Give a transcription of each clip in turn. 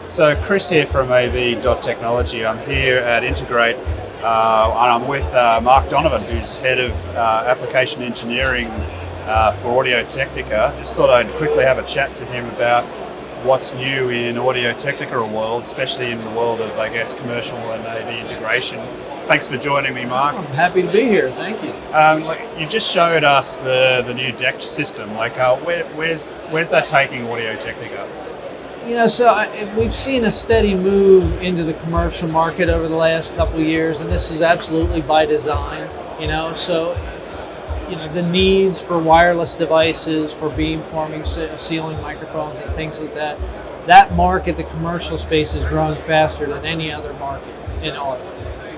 So Chris here from AV.technology. I'm here at Integrate and I'm with Mark Donovan, who's head of application engineering for Technica. Just thought I'd quickly have a chat to him about what's new in Technica world, especially in the world of, I guess, commercial and AV integration. Thanks for joining me, Mark. I'm happy to be here. Thank you. You just showed us the new deck system. Where's that taking Technica? We've seen a steady move into the commercial market over the last couple of years, and this is absolutely by design. The needs for wireless devices, for beamforming, ceiling microphones, and things like that. That market, the commercial space, is growing faster than any other market in audio,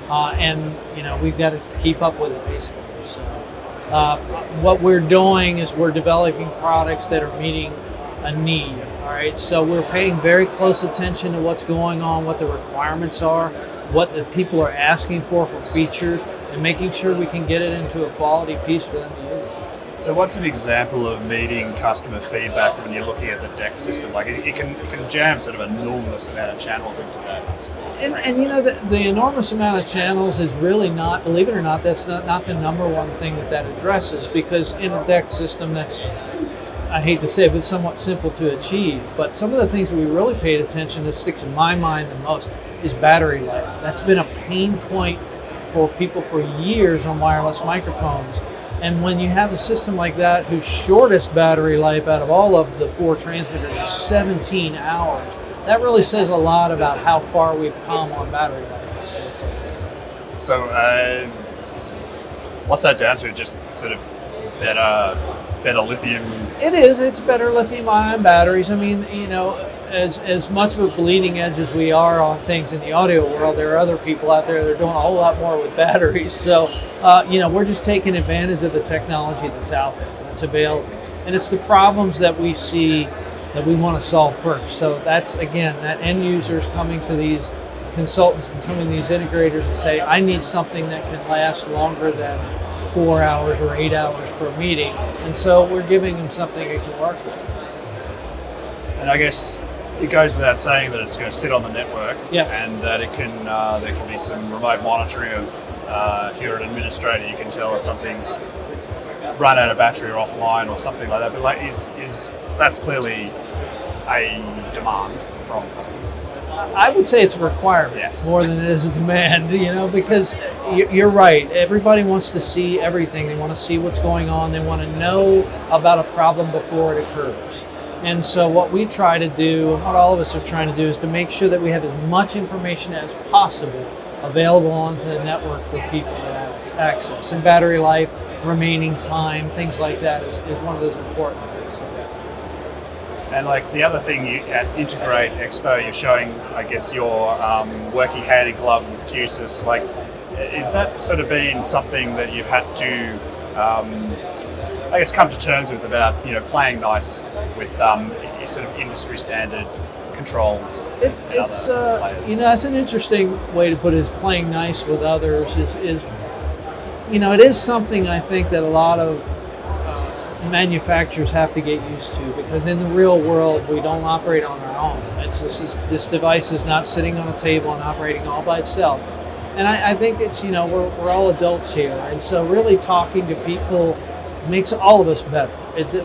and we've got to keep up with it basically. So, what we're doing is we're developing products that are meeting a need. All right, so we're paying very close attention to what's going on, what the requirements are, what the people are asking for features, and making sure we can get it into a quality piece for them to use. So what's an example of meeting customer feedback when you're looking at the deck system? It can jam sort of an enormous amount of channels into that. The enormous amount of channels is really not, believe it or not, that's not the number one thing that addresses, because in a deck system that's, I hate to say it, but somewhat simple to achieve. But some of the things that we really paid attention that sticks in my mind the most is battery life. That's been a pain point for people for years on wireless microphones. And when you have a system like that whose shortest battery life out of all of the 4 transmitters is 17 hours, that really says a lot about how far we've come on battery life. So what's that down to? Just sort of better lithium? It is. It's better lithium-ion batteries. I mean, as much of a bleeding edge as we are on things in the audio world, there are other people out there that are doing a whole lot more with batteries. So, we're just taking advantage of the technology that's out there, that's available. And it's the problems that we see that we want to solve first. So that's, again, that end users coming to these consultants and coming to these integrators and say, I need something that can last longer than 4 hours or 8 hours for a meeting, and so we're giving them something they can work with. And I guess it goes without saying that it's going to sit on the network, and that it can there can be some remote monitoring of if you're an administrator, you can tell if something's run out of battery or offline or something like that. But is that's clearly a demand from customers. I would say it's a requirement more than it is a demand, because you're right. Everybody wants to see everything. They want to see what's going on. They want to know about a problem before it occurs. And so what we try to do, and what all of us are trying to do, is to make sure that we have as much information as possible available onto the network for people to have access. And battery life, remaining time, things like that is one of those important things. And the other thing, at Integrate Expo, you're showing, I guess, you're working hand in glove with QSYS. Is that sort of been something that you've had to, I guess, come to terms with about, playing nice with sort of industry standard controls? It's that's an interesting way to put it. Is playing nice with others is it is something I think that a lot of manufacturers have to get used to, because in the real world we don't operate on our own. This device is not sitting on a table and operating all by itself. And I think it's we're all adults here, and so really talking to people makes all of us better.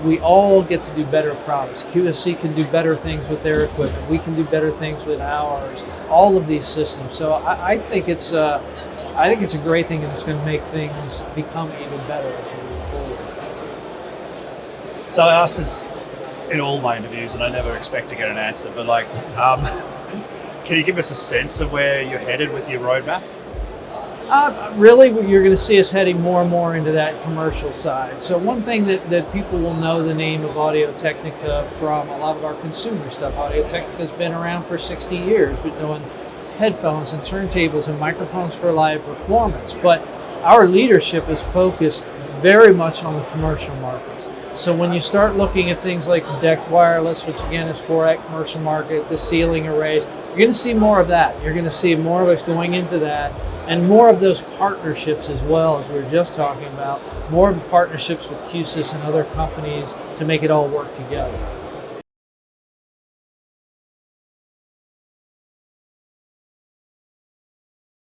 We all get to do better products. QSC can do better things with their equipment. We can do better things with ours. All of these systems. So I think it's a great thing, and it's going to make things become even better as we move forward. So I asked this in all my interviews, and I never expect to get an answer, but can you give us a sense of where you're headed with your roadmap? Really, you're going to see us heading more and more into that commercial side. So one thing that people will know the name of Technica from a lot of our consumer stuff. Technica's been around for 60 years. We've been doing headphones and turntables and microphones for live performance. But our leadership is focused very much on the commercial markets. So when you start looking at things like decked wireless, which again is for that commercial market, the ceiling arrays, you're going to see more of that. You're going to see more of us going into that, and more of those partnerships as well, as we were just talking about, more of the partnerships with QSYS and other companies to make it all work together.